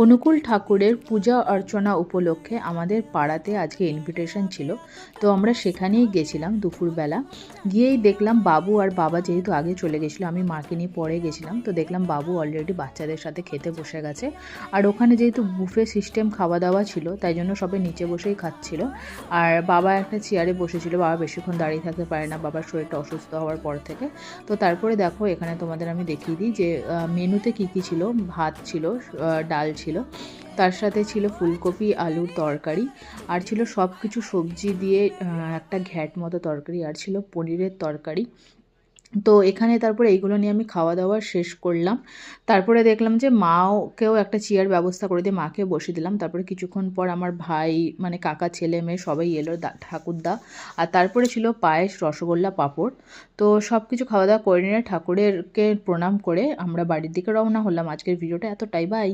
অনুকূল ঠাকুরের পূজা অর্চনা উপলক্ষে আমাদের পাড়াতে আজকে ইনভিটেশন ছিল। তো আমরা সেখানেই গেছিলাম দুপুরবেলা। গিয়েই দেখলাম বাবু আর বাবা যেহেতু আগে চলে গেছিলো, আমি মাকে নিয়ে পরে গেছিলাম, তো দেখলাম বাবু অলরেডি বাচ্চাদের সাথে খেতে বসে গেছে। আর ওখানে যেহেতু বুফে সিস্টেম খাওয়া দাওয়া ছিল, তাই জন্য সবাই নিচে বসেই খাচ্ছিল। আর বাবা একটা চেয়ারে বসেছিল, বাবা বেশিক্ষণ দাঁড়িয়ে থাকতে পারে না, বাবার শরীরটা অসুস্থ হওয়ার পর থেকে। তো তারপরে দেখো এখানে তোমাদের আমি দেখিয়ে দিই যে মেনুতে কী কী ছিল। ভাত ছিল, ডাল ছিল, তার সাথে ছিল ফুলকপি আলুর তরকারি, আর ছিল সব কিছু সবজি দিয়ে একটা ঘ্যাট মতো তরকারি, আর ছিল পনিরের তরকারি। তো এখানে তারপরে এইগুলো নিয়ে আমি খাওয়া দাওয়া শেষ করলাম। তারপরে দেখলাম যে মাকেও একটা চেয়ার ব্যবস্থা করে দিয়ে মাকে বসিয়ে দিলাম। তারপরে কিছুক্ষণ পর আমার ভাই মানে কাকা ছেলে মেয়ে সবাই এলো, ঠাকুরদা। আর তারপরে ছিল পায়েস, রসগোল্লা, পাঁপড়। তো সব কিছু খাওয়া দাওয়া করে নিয়ে ঠাকুরেরকে প্রণাম করে আমরা বাড়ির দিকে রওনা হলাম। আজকের ভিডিওটা এতটাই, বাই।